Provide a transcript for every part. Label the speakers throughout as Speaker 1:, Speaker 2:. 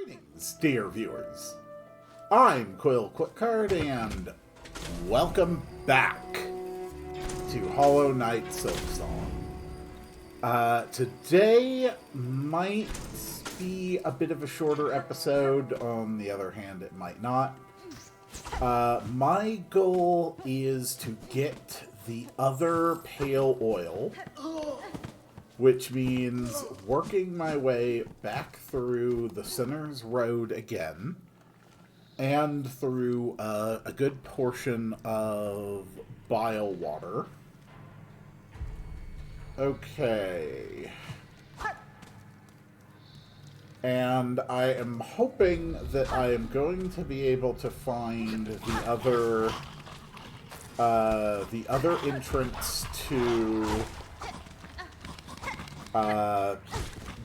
Speaker 1: Greetings, dear viewers. I'm Quill Quickcard, and welcome back to Hollow Knight Silksong. Today might be a bit of a shorter episode. On the other hand, it might not. My goal is to get the other pale oil, which means working my way back through the Sinner's Road again, and through a good portion of Bile Water. Okay. And I am hoping that I am going to be able to find the other entrance to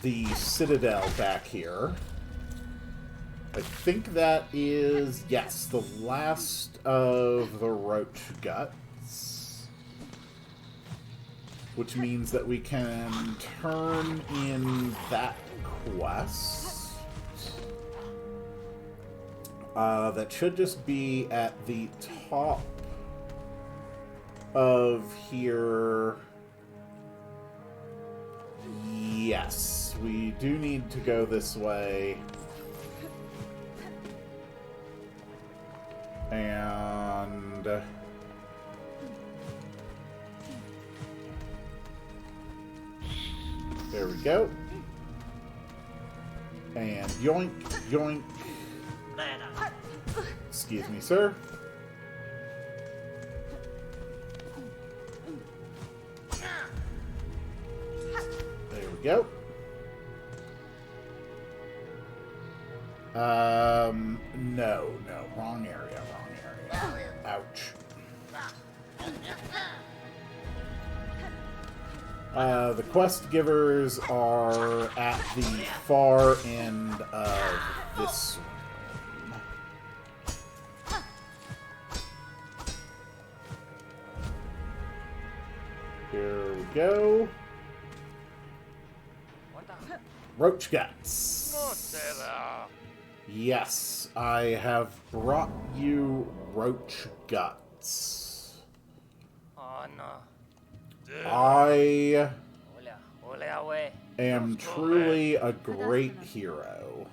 Speaker 1: the Citadel back here. I think that is, yes, the last of the Roach Guts. Which means that we can turn in that quest. That should just be at the top of here. Yes, we do need to go this way. And there we go. And yoink, yoink. Excuse me, sir. There we go. No, wrong area. Ouch. The quest givers are at the far end of this room. Here we go. Roach Guts. Yes, I have brought you Roach Guts.
Speaker 2: Oh no.
Speaker 1: I am truly a great hero.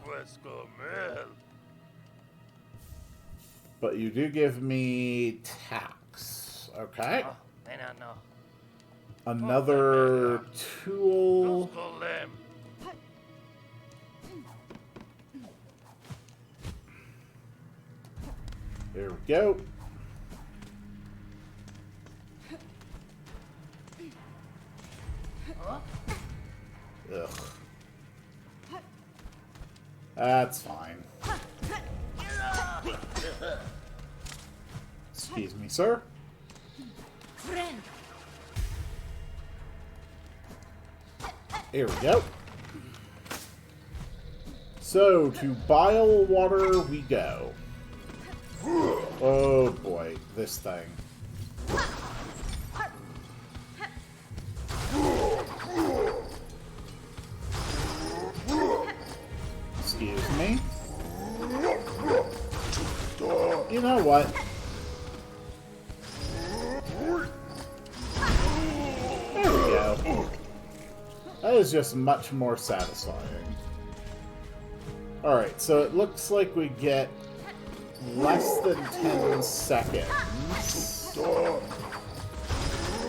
Speaker 1: But you do give me tax. Okay. Another tool. There we go. Ugh. That's fine. Excuse me, sir. Here we go. So, to Bile Water we go. Oh boy, this thing. Excuse me. You know what? There we go. That is just much more satisfying. Alright, so it looks like we get less than 10 seconds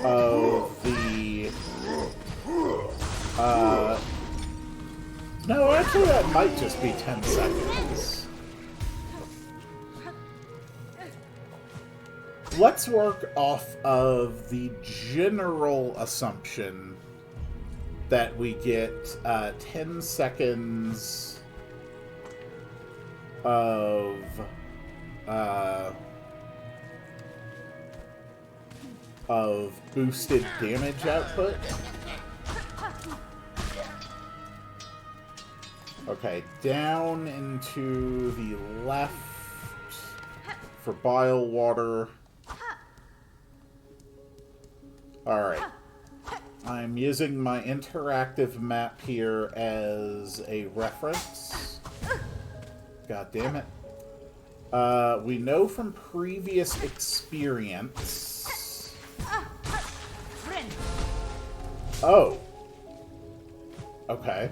Speaker 1: of the no, actually that might just be 10 seconds. Let's work off of the general assumption that we get 10 seconds of boosted damage output. Okay, down into the left for Bile Water. Alright. I'm using my interactive map here as a reference. God damn it. We know from previous experience... Oh. Okay.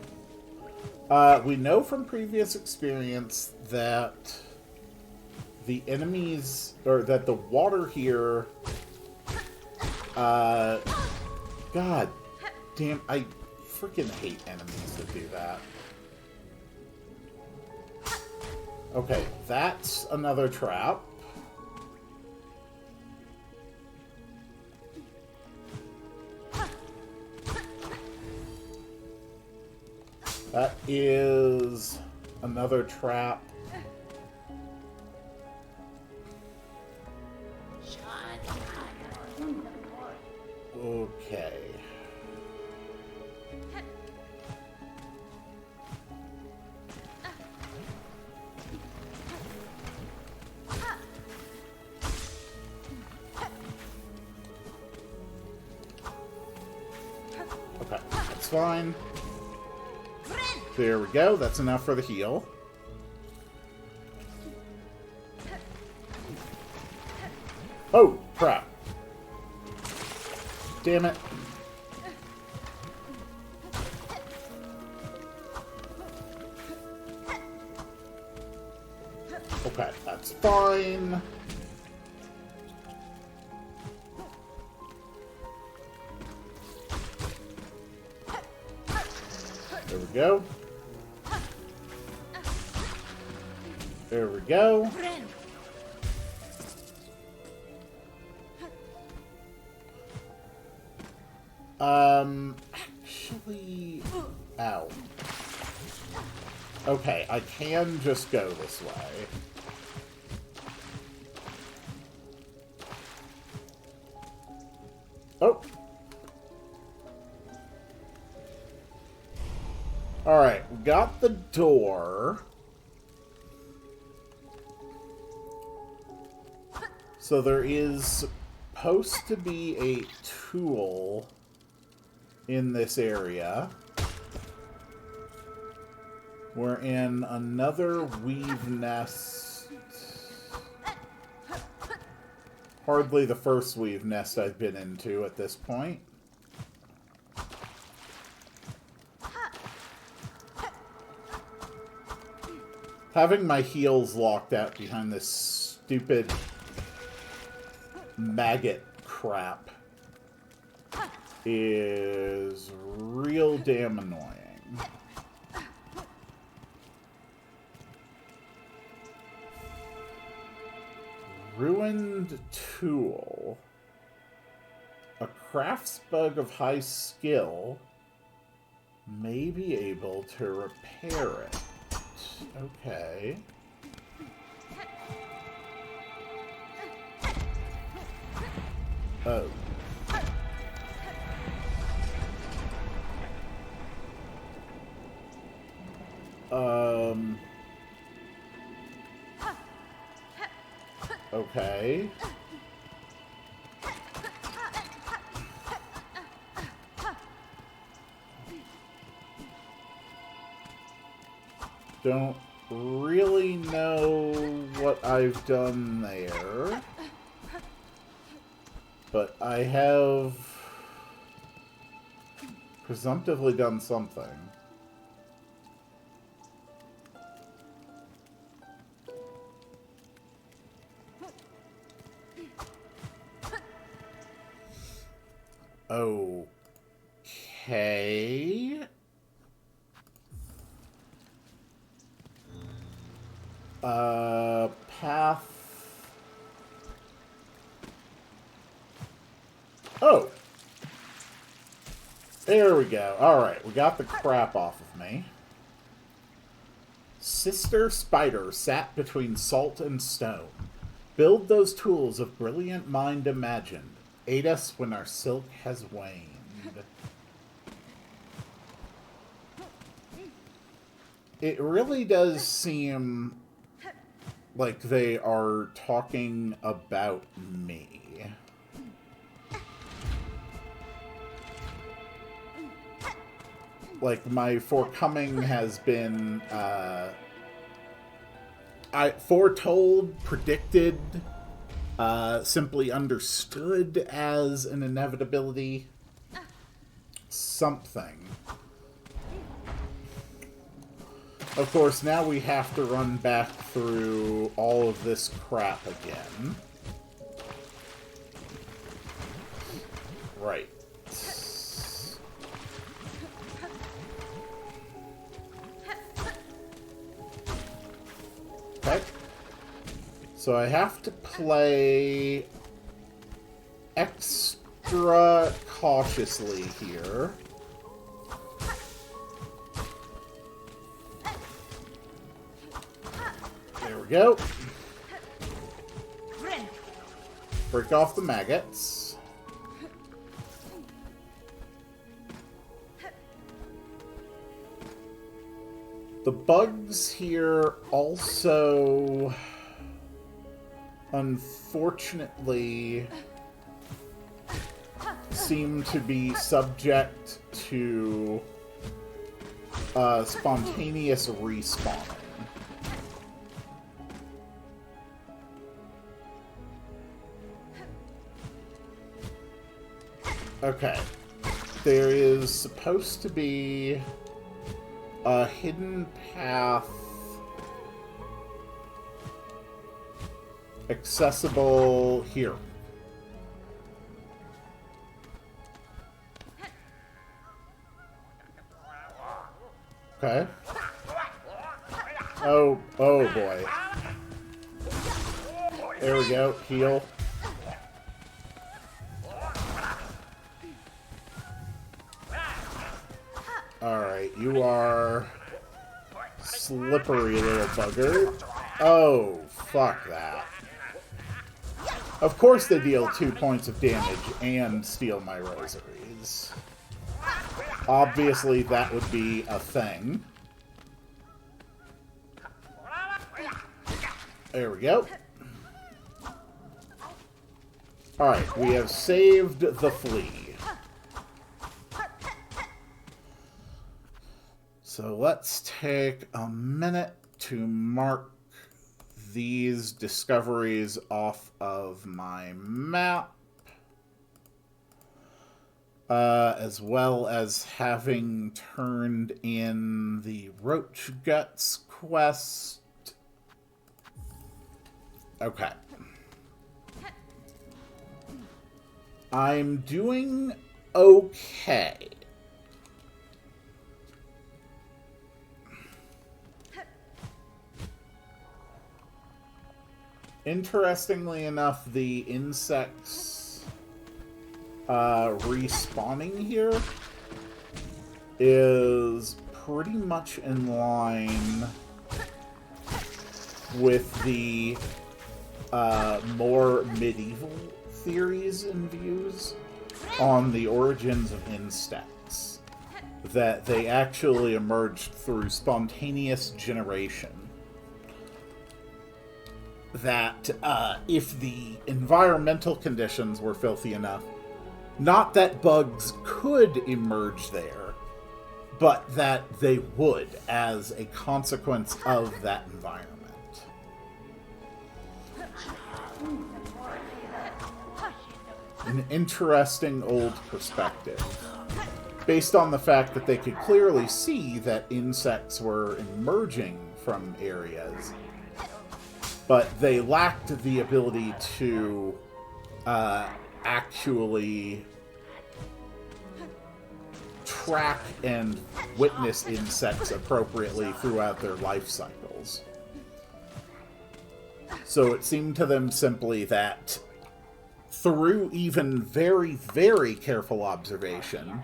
Speaker 1: We know from previous experience that the enemies, or that the water here, God damn, I freaking hate enemies that do that. Okay, that's another trap. That is another trap. Okay. Okay, that's fine. There we go. That's enough for the heal. Oh, crap. Damn it. Okay, that's fine. There we go. There we go. Actually... Ow. Okay, I can just go this way. Oh! Alright, we got the door. So there is supposed to be a tool in this area. We're in another weave nest. Hardly the first weave nest I've been into at this point. Having my heels locked out behind this stupid maggot crap is real damn annoying. Ruined tool. A crafts bug of high skill may be able to repair it. Okay. Oh. Okay. Don't really know what I've done there. But I have presumptively done something. Okay. Path. Oh. There we go. Alright, we got the crap off of me. Sister Spider sat between salt and stone. Build those tools of brilliant mind imagined. Aid us when our silk has waned. It really does seem like they are talking about me. Like, my forecoming has been, I foretold, predicted, simply understood as an inevitability. Something. Of course, now we have to run back through all of this crap again. Right. Okay. So I have to play extra cautiously here. There we go. Break off the maggots. The bugs here also, unfortunately, seem to be subject to spontaneous respawning. Okay. There is supposed to be a hidden path accessible here. Okay. Oh boy. There we go. Heal. Alright, you are slippery little bugger. Oh, fuck that. Of course they deal 2 points of damage and steal my rosaries. Obviously that would be a thing. There we go. Alright, we have saved the flea. So let's take a minute to mark these discoveries off of my map, as well as having turned in the Roach Guts quest. Okay. I'm doing okay. Interestingly enough, the insects respawning here is pretty much in line with the more medieval theories and views on the origins of insects. That they actually emerged through spontaneous generation. That if the environmental conditions were filthy enough, not that bugs could emerge there, but that they would as a consequence of that environment. An interesting old perspective, based on the fact that they could clearly see that insects were emerging from areas, but they lacked the ability to actually track and witness insects appropriately throughout their life cycles. So it seemed to them simply that through even very, very careful observation,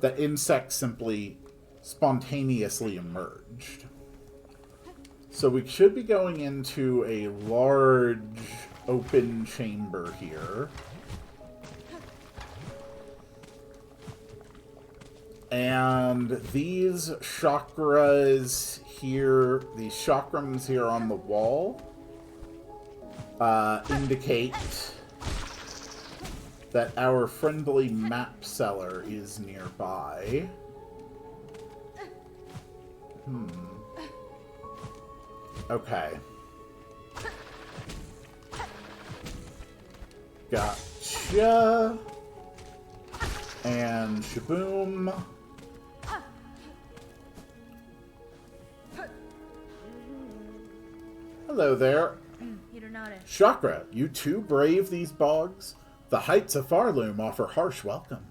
Speaker 1: that insects simply spontaneously emerged. So we should be going into a large open chamber here. And these chakras here, these chakrams here on the wall, indicate that our friendly map seller is nearby. Okay. Gotcha. And shaboom. Hello there. Chakra, you too brave these bogs? The heights of Farloom offer harsh welcome.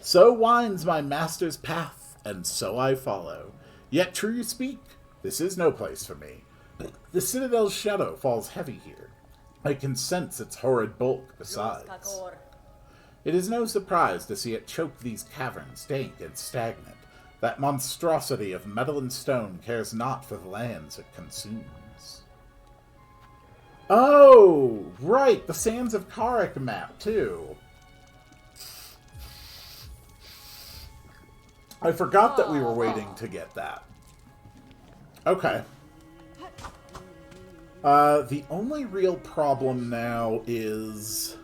Speaker 1: So winds my master's path, and so I follow. Yet true you speak, this is no place for me. The citadel's shadow falls heavy here. I can sense its horrid bulk besides. It is no surprise to see it choke these caverns, dank and stagnant. That monstrosity of metal and stone cares not for the lands it consumes. Oh, right, the Sands of Karak map, too. I forgot that we were waiting to get that. Okay. The only real problem now is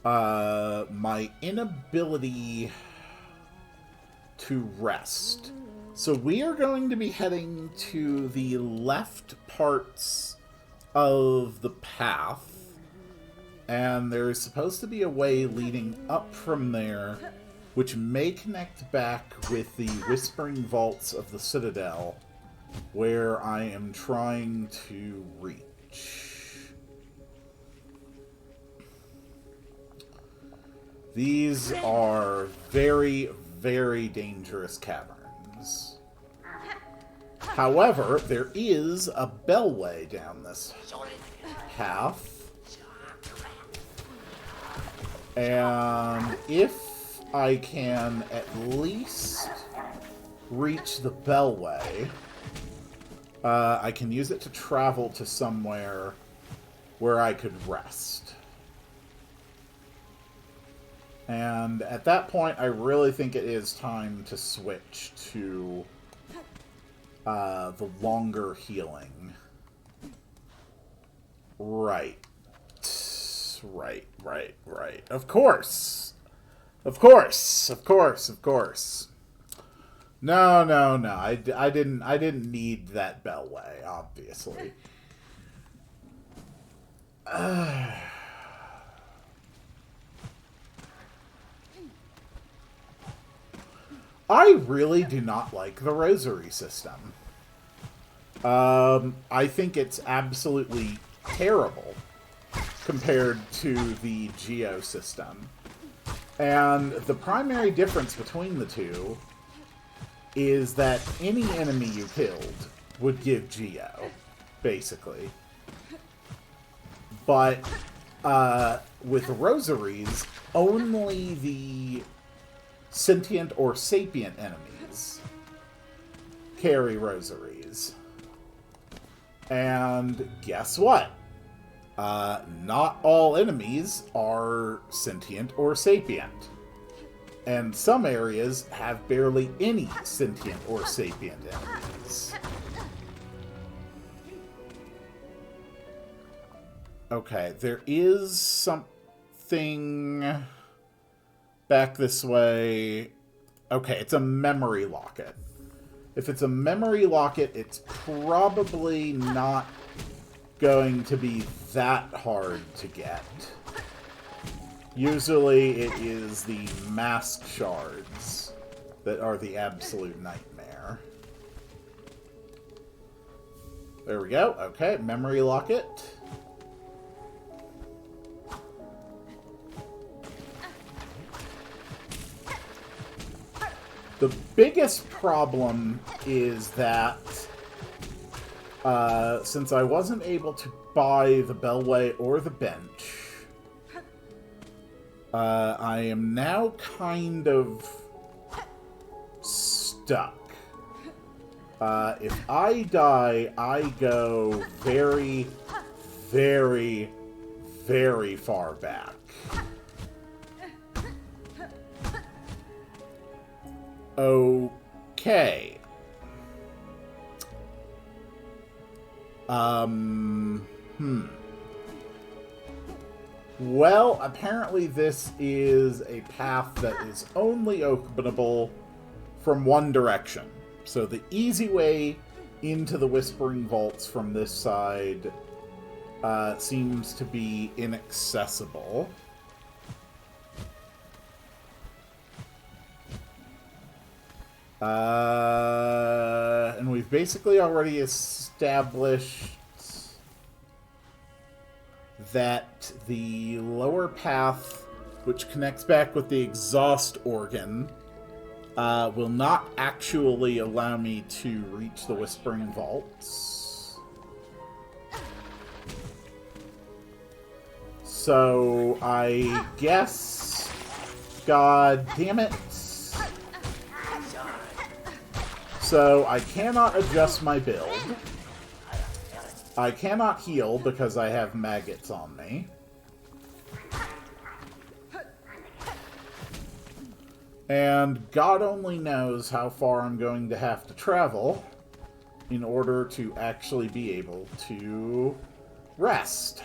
Speaker 1: my inability to rest. So we are going to be heading to the left parts of the path, and there is supposed to be a way leading up from there which may connect back with the Whispering Vaults of the Citadel, where I am trying to reach. These are very, very dangerous caverns. However, there is a bellway down this path, and if I can at least reach the bellway, I can use it to travel to somewhere where I could rest. And at that point, I really think it is time to switch to the longer healing. Right. Of course. No. I didn't need that bellway, obviously. I really do not like the rosary system. I think it's absolutely terrible compared to the Geo system. And the primary difference between the two is that any enemy you killed would give Geo, basically. But with rosaries, only the sentient or sapient enemies carry rosaries. And guess what? Not all enemies are sentient or sapient. And some areas have barely any sentient or sapient enemies. Okay, there is something back this way. Okay, it's a memory locket. If it's a memory locket, it's probably not going to be that hard to get. Usually it is the mask shards that are the absolute nightmare. There we go. Okay, memory locket. The biggest problem is that since I wasn't able to buy the bellway or the bench, I am now kind of stuck. If I die, I go very, very, very far back. Okay. Well, apparently this is a path that is only openable from one direction. So the easy way into the Whispering Vaults from this side seems to be inaccessible. And we've basically already established that the lower path, which connects back with the exhaust organ, will not actually allow me to reach the Whispering Vaults. So, I guess... God damn it. So, I cannot adjust my build. I cannot heal because I have maggots on me. And God only knows how far I'm going to have to travel in order to actually be able to rest.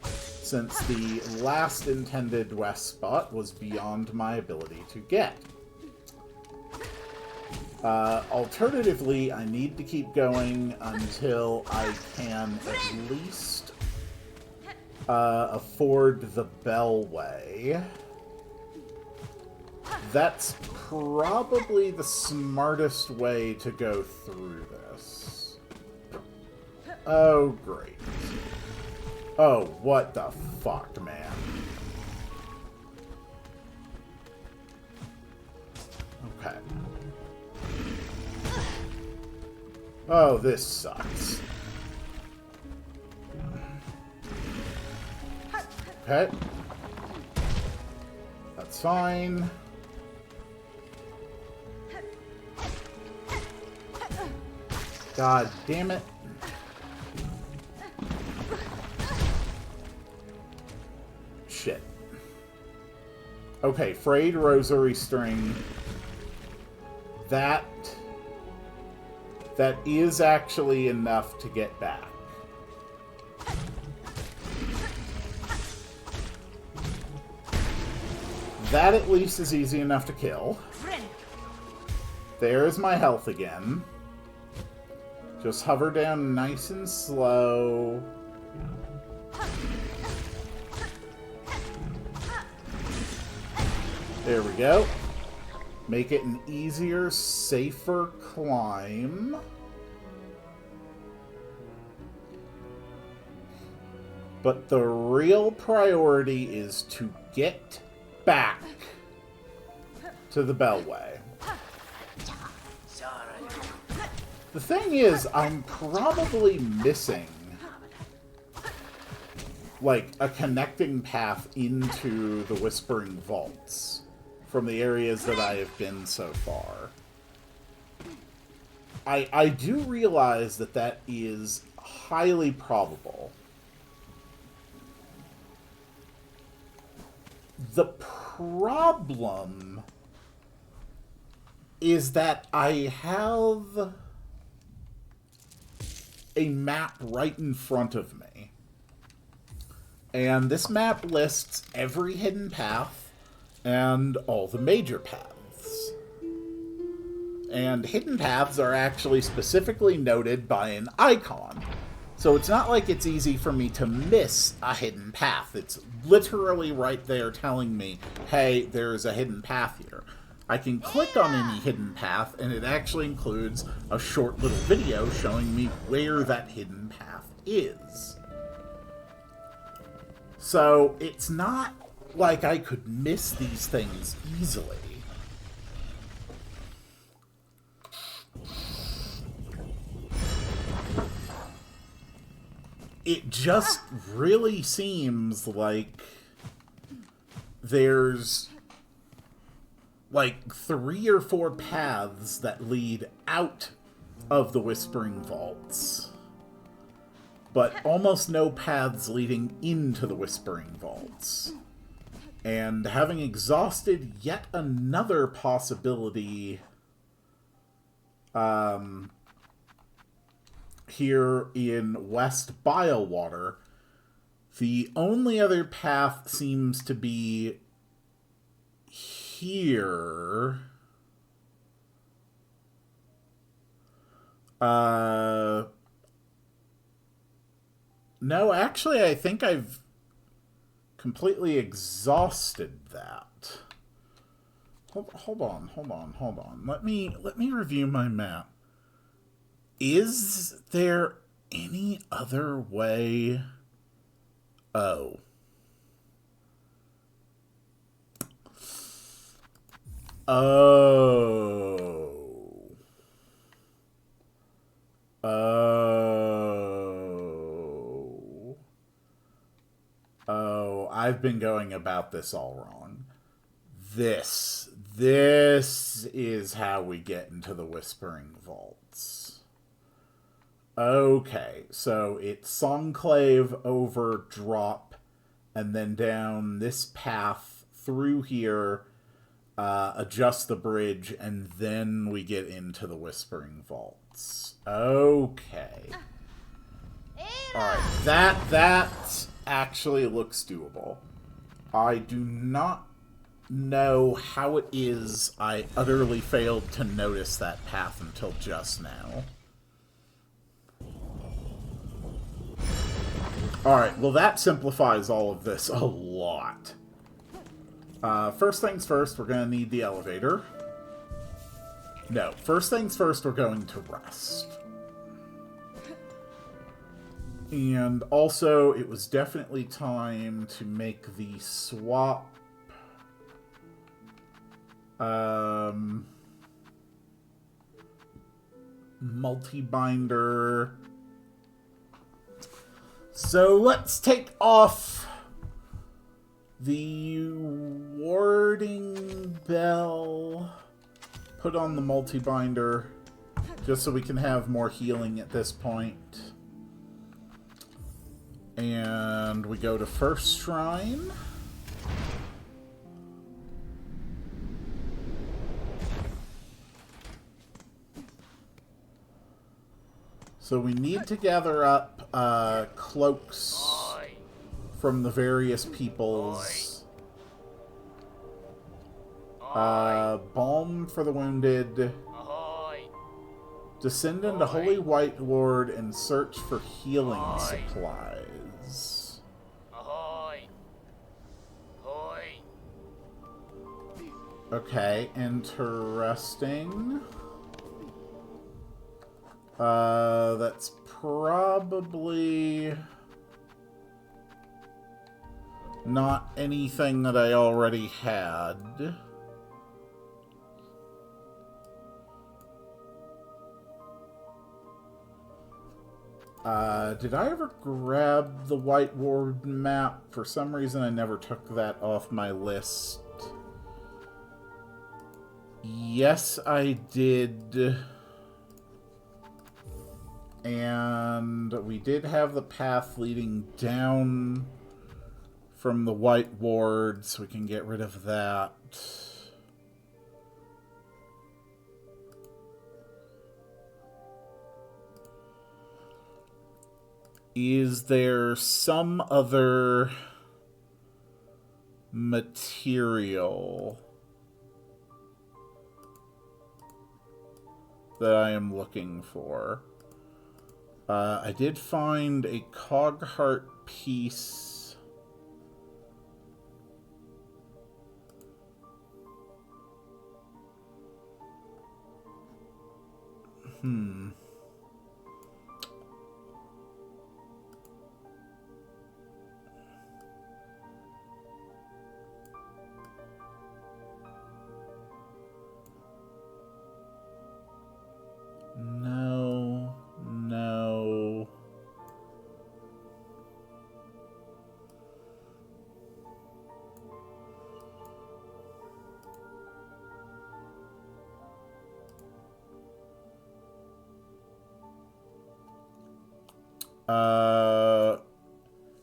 Speaker 1: Since the last intended rest spot was beyond my ability to get. Alternatively, I need to keep going until I can at least afford the Bellway. That's probably the smartest way to go through this. Oh, great. Oh, what the fuck, man. Okay. Oh, this sucks. Okay. That's fine. God damn it. Shit. Okay, frayed rosary string. That is actually enough to get back. That at least is easy enough to kill. There's my health again. Just hover down nice and slow. There we go. Make it an easier, safer climb. But the real priority is to get back to the Bellway. The thing is, I'm probably missing, like, a connecting path into the Whispering Vaults from the areas that I have been so far. I do realize that that is highly probable. The problem is that I have a map right in front of me. And this map lists every hidden path and all the major paths. And hidden paths are actually specifically noted by an icon. So it's not like it's easy for me to miss a hidden path. It's literally right there telling me, hey, there's a hidden path here. I can click on any hidden path, and it actually includes a short little video showing me where that hidden path is. So it's not like I could miss these things easily. It just really seems like there's like 3 or 4 paths that lead out of the Whispering Vaults, but almost no paths leading into the Whispering Vaults. And having exhausted yet another possibility here in West Biowater, the only other path seems to be here. No, actually, I think I've completely exhausted that. Hold on. Let me review my map. Is there any other way? Oh. Oh. Oh. Oh, I've been going about this all wrong. This is how we get into the Whispering Vaults. Okay, so it's Songclave over drop, and then down this path through here, adjust the bridge, and then we get into the Whispering Vaults. Okay. Alright, that actually looks doable. I do not know how it is I utterly failed to notice that path until just now. Alright, well that simplifies all of this a lot. First things first, we're going to need the elevator. No, first things first, we're going to rest. And also, it was definitely time to make the swap. Multi-binder. So let's take off the warding bell. Put on the multi-binder. Just so we can have more healing at this point. And we go to First Shrine. So we need to gather up cloaks from the various peoples. Balm for the wounded. Descend into Holy White Ward and search for healing supplies. Okay, interesting. That's probably not anything that I already had. Did I ever grab the White Ward map? For some reason I never took that off my list. Yes, I did. And we did have the path leading down from the White Ward, so we can get rid of that. Is there some other material that I am looking for? I did find a Cogheart piece. No.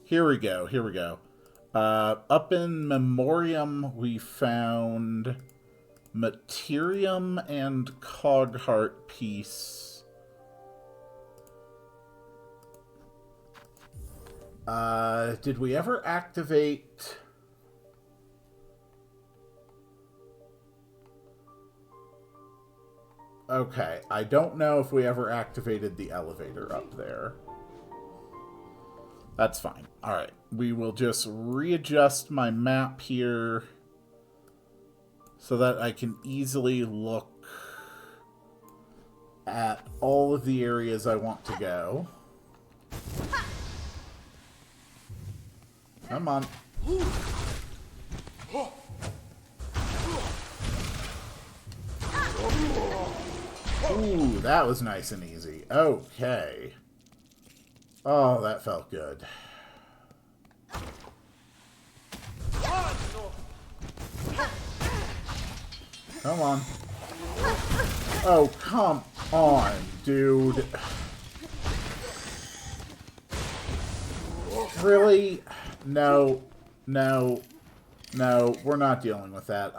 Speaker 1: Here we go. Up in Memoriam, we found Materium and Cogheart piece. Did we ever activate... Okay, I don't know if we ever activated the elevator up there. That's fine. Alright, we will just readjust my map here so that I can easily look at all of the areas I want to go. Come on. Ooh, that was nice and easy. Okay. Oh, that felt good. Come on. Oh, come on, dude. Really? No. No. No, we're not dealing with that.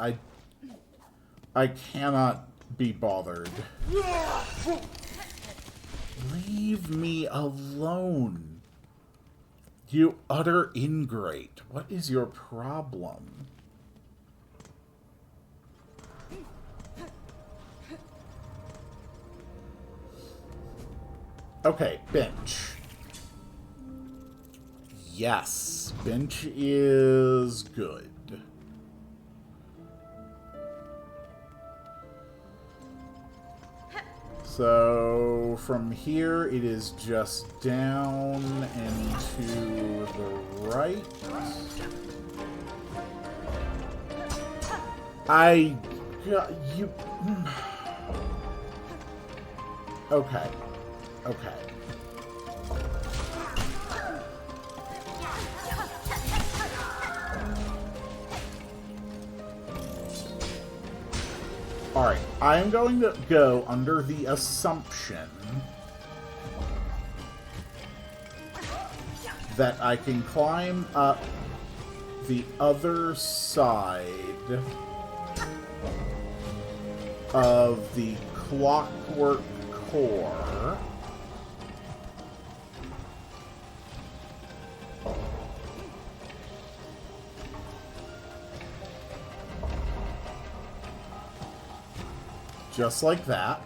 Speaker 1: I cannot be bothered. Leave me alone. You utter ingrate. What is your problem? Okay, bench. Yes, bench is good. So, from here, it is just down and to the right. You... Okay. Okay. Alright, I am going to go under the assumption that I can climb up the other side of the clockwork core. Just like that.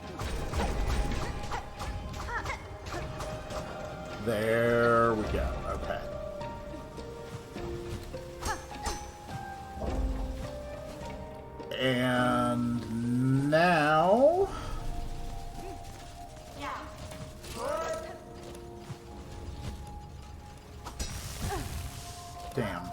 Speaker 1: There we go. Okay. And now... Damn.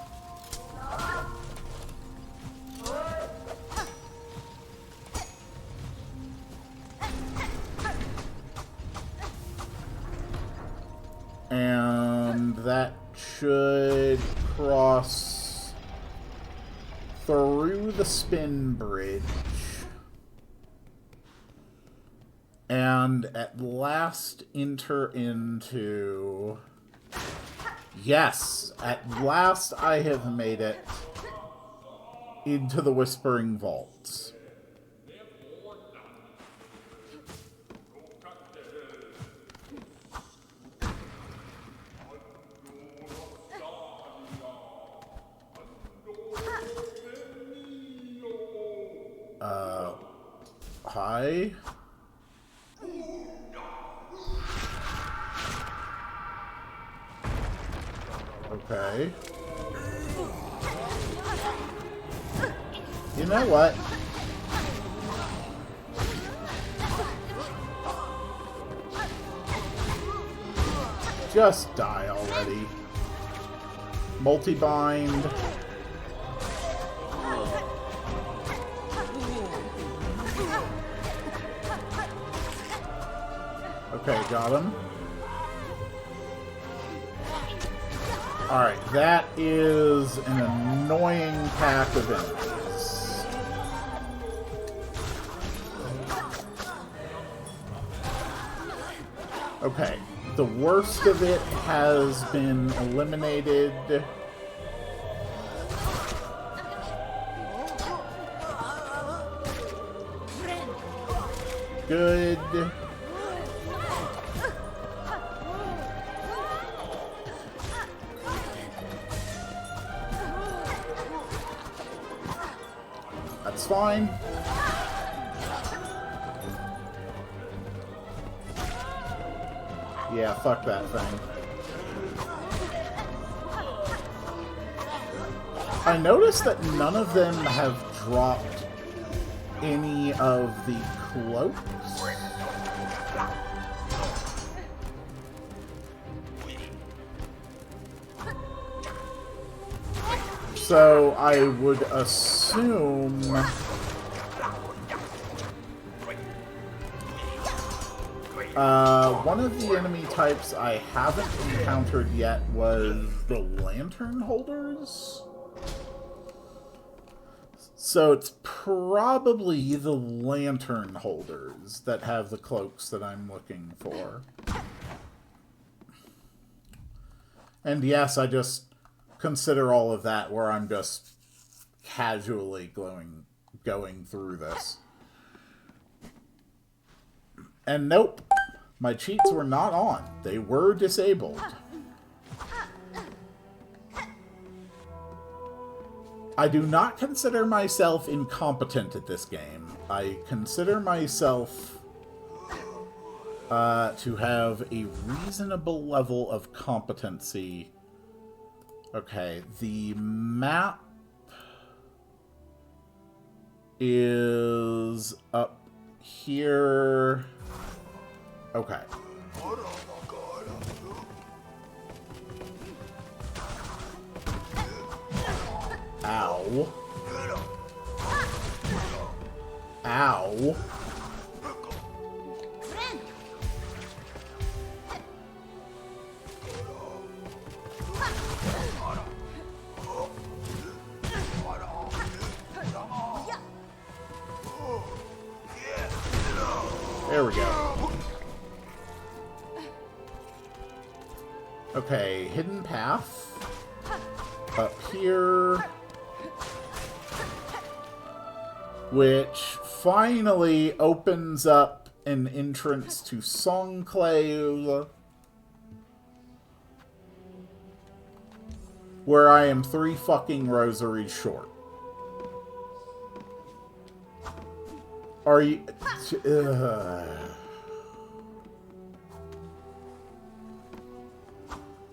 Speaker 1: And that should cross through the spin bridge. And at last enter into... Yes! At last I have made it into the Whispering Vaults. Hi? Okay. You know what? Just die already. Multi-bind. Okay, got him. Alright, that is an annoying pack of enemies. Okay, the worst of it has been eliminated. Good. That's fine. Yeah, fuck that thing. I noticed that none of them have dropped any of the cloaks. So I would assume one of the enemy types I haven't encountered yet was the lantern holders. So it's probably the lantern holders that have the cloaks that I'm looking for. And yes, I just consider all of that where I'm just casually going through this. And nope, my cheats were not on. They were disabled. I do not consider myself incompetent at this game. I consider myself to have a reasonable level of competency. Okay, the map is up here. Okay. Ow. Ow. There we go. Okay, hidden path. Up here. Which finally opens up an entrance to Songclave, where I am 3 fucking rosaries short. Are you...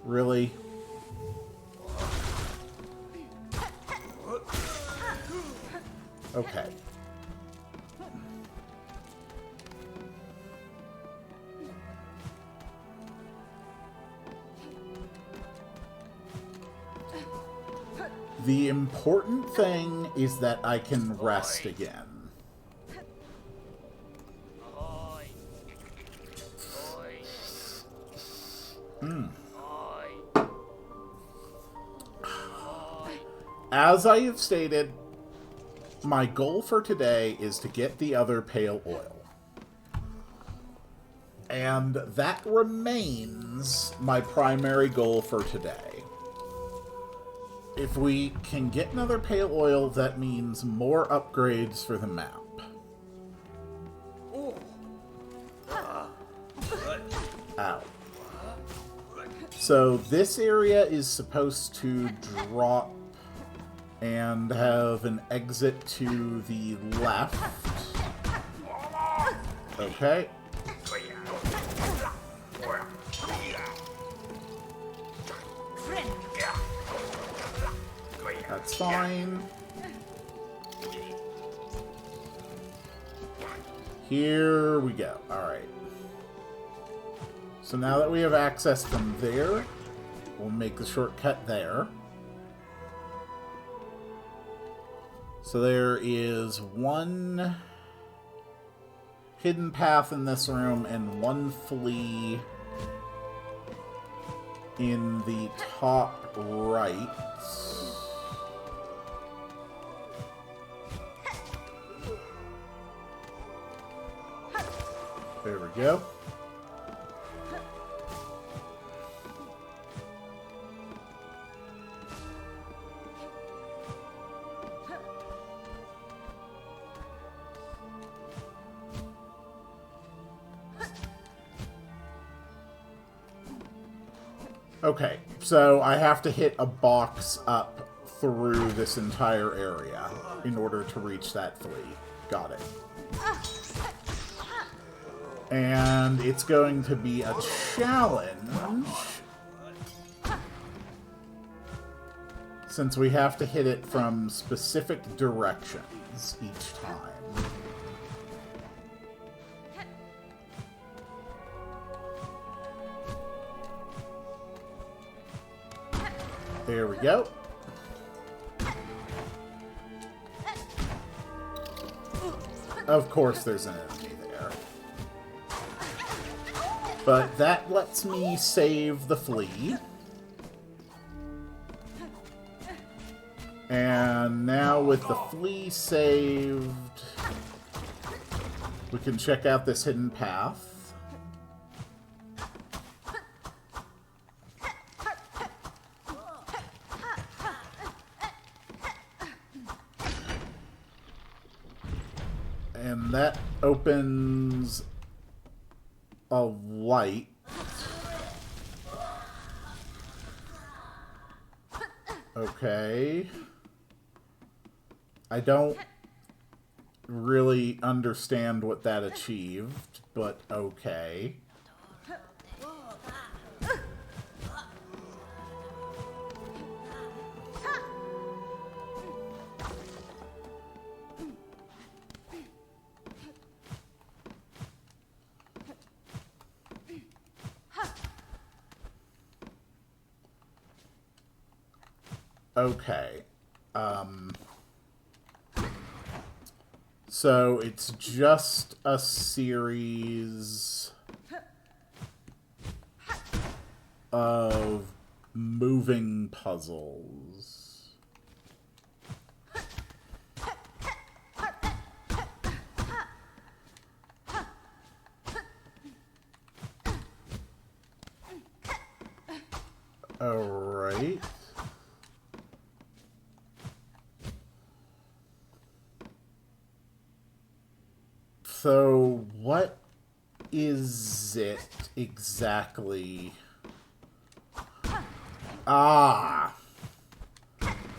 Speaker 1: Really? Okay. The important thing is that I can rest again. As I have stated, my goal for today is to get the other pale oil. And that remains my primary goal for today. If we can get another pale oil, that means more upgrades for the map. Ow. So this area is supposed to drop and have an exit to the left. Okay. That's fine. Here we go. Alright. So now that we have access from there, we'll make the shortcut there. So there is one hidden path in this room and one flea in the top right. There we go. Okay, so I have to hit a box up through this entire area in order to reach that flea. Got it. And it's going to be a challenge, since we have to hit it from specific directions each time. There we go. Of course there's an enemy there. But that lets me save the flea. And now with the flea saved, we can check out this hidden path. And that opens a light. Okay. I don't really understand what that achieved, but okay. Okay. So it's just a series of moving puzzles. All right. So, what is it exactly? Ah!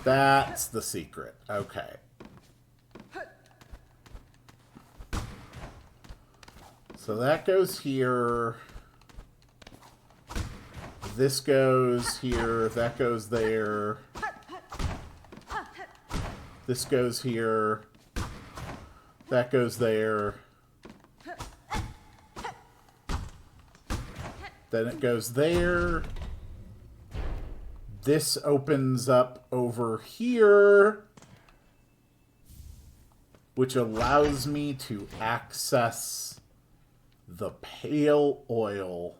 Speaker 1: That's the secret. Okay. So that goes here. This goes here. That goes there. This goes here. That goes there. Then it goes there. This opens up over here, which allows me to access the pale oil.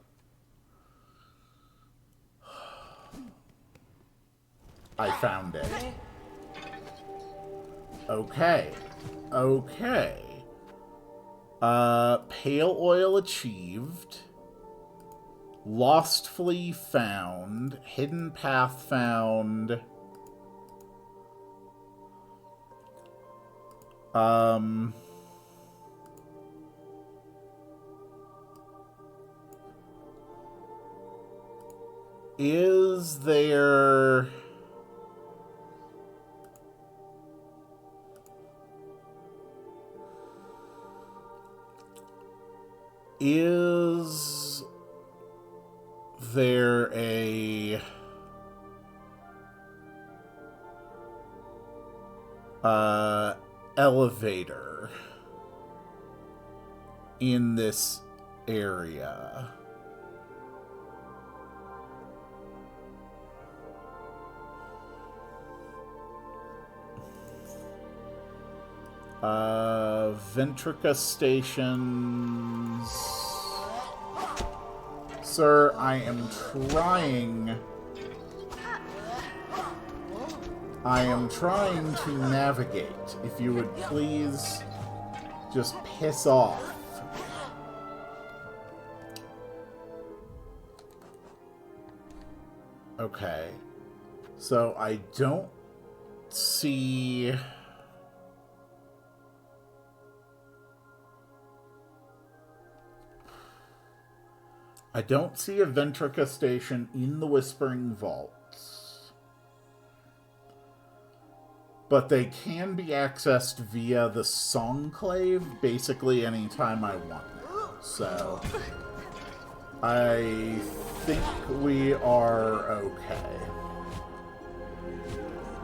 Speaker 1: I found it. Okay. Okay. Pale oil achieved. Lost flea found. Hidden path found. Is there... Is there a elevator in this area? Ventrica stations. Sir, I am trying. I am trying to navigate. If you would please just piss off. Okay. So I don't see... I don't see a Ventrica station in the Whispering Vaults. But they can be accessed via the Songclave basically anytime I want So I think we are okay.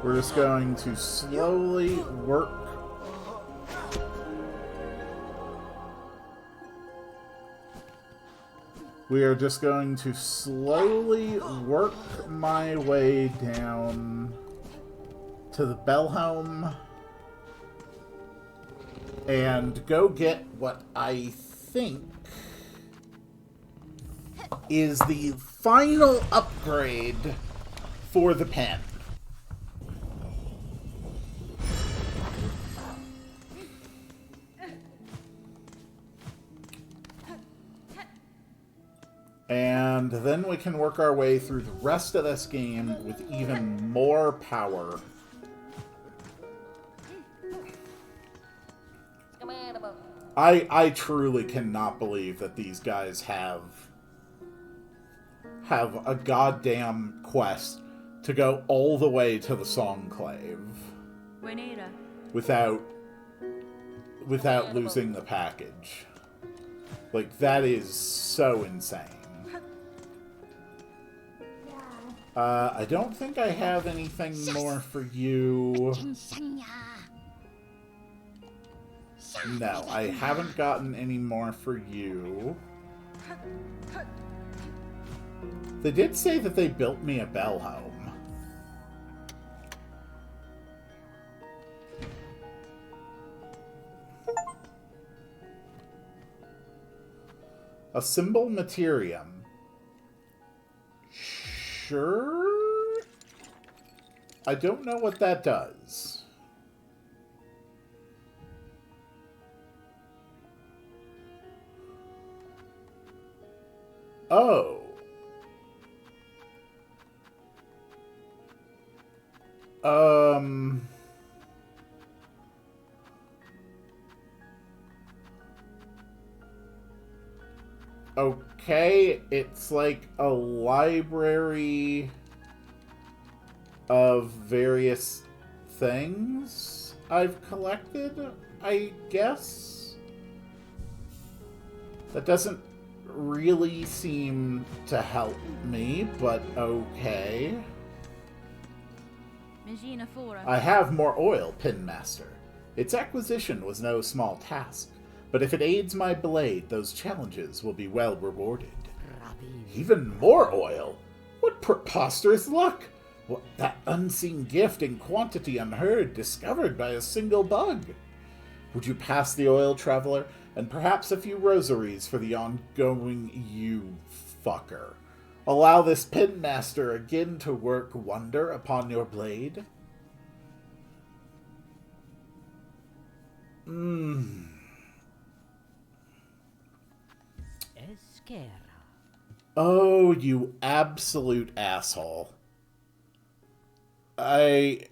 Speaker 1: We're just going to slowly work. We are just going to slowly work my way down to the Bellhome and go get what I think is the final upgrade for the pen. And then we can work our way through the rest of this game with even more power. I truly cannot believe that these guys have a goddamn quest to go all the way to the Songclave without losing the package. Like, that is so insane. I don't think I have anything more for you. No, I haven't gotten any more for you. They did say that they built me a Bellhome. A symbol materium. Sure? I don't know what that does. Oh. Okay, it's like a library of various things I've collected, I guess. That doesn't really seem to help me, but okay. I have more oil, Pin Master. Its acquisition was no small task, but if it aids my blade, those challenges will be well rewarded. Even more oil? What preposterous luck! What, that unseen gift in quantity unheard, discovered by a single bug. Would you pass the oil, traveler, and perhaps a few rosaries for the ongoing you fucker? Allow this Pin Master again to work wonder upon your blade? Oh, you absolute asshole. Can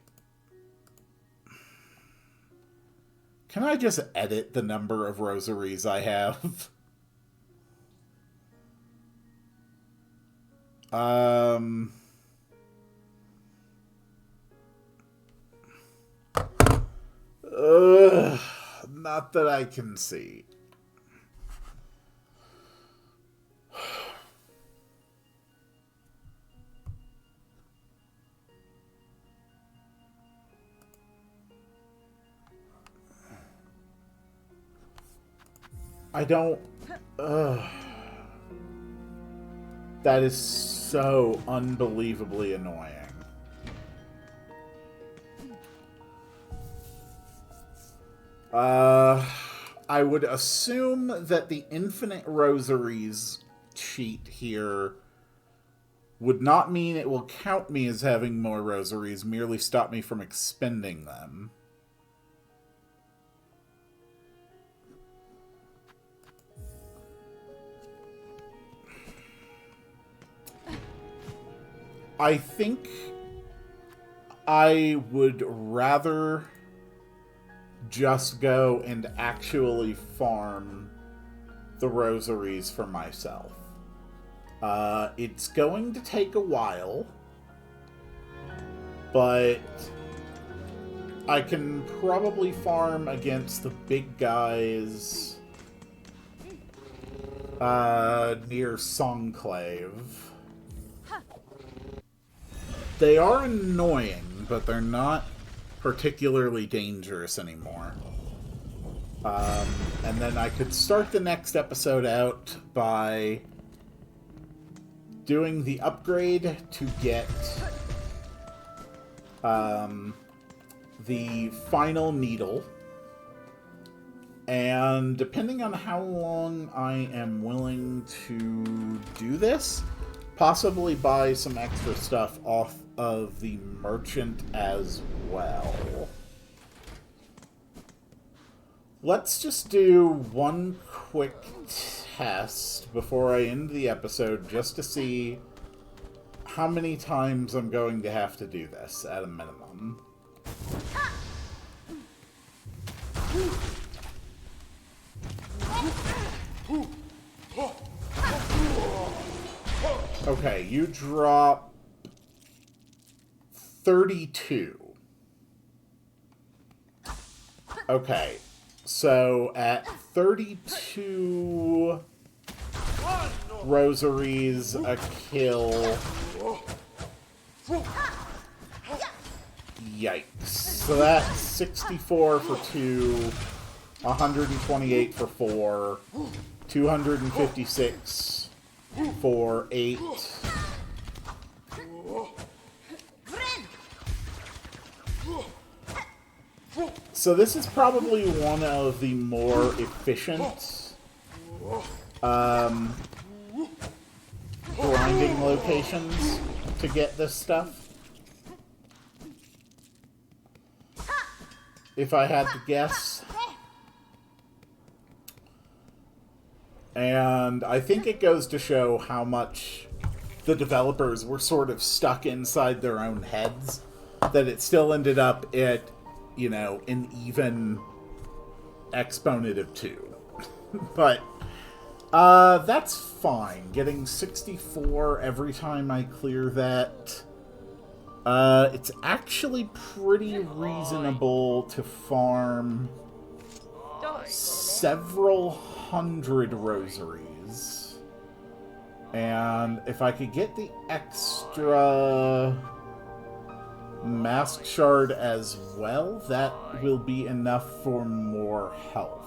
Speaker 1: I just edit the number of rosaries I have? Not that I can see. I don't... That is so unbelievably annoying. I would assume that the infinite rosaries cheat here would not mean it will count me as having more rosaries, merely stop me from expending them. I think I would rather just go and actually farm the rosaries for myself. It's going to take a while, but I can probably farm against the big guys near Songclave. They are annoying, but they're not particularly dangerous anymore. And then I could start the next episode out by doing the upgrade to get the final needle. And depending on how long I am willing to do this, possibly buy some extra stuff off of the merchant as well. Let's just do one quick test before I end the episode, just to see how many times I'm going to have to do this at a minimum. Okay, you drop 32. Okay, so at 32 rosaries a kill. Yikes. So that's 64 for 2, 128 for 4, 256 for 8. So this is probably one of the more efficient grinding locations to get this stuff. If I had to guess. And I think it goes to show how much the developers were sort of stuck inside their own heads, that it still ended up at, you know, an even exponent of 2. But that's fine. Getting 64 every time I clear that. It's actually pretty reasonable to farm several hundred rosaries. And if I could get the extra mask shard as well, that will be enough for more health.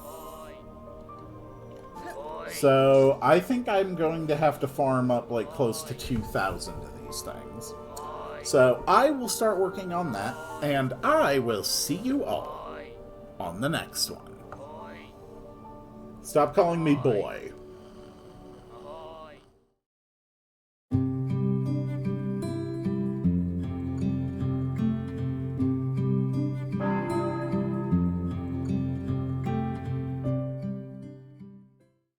Speaker 1: So I think I'm going to have to farm up like close to 2,000 of these things. So I will start working on that, and I will see you all on the next one. Stop calling me boy.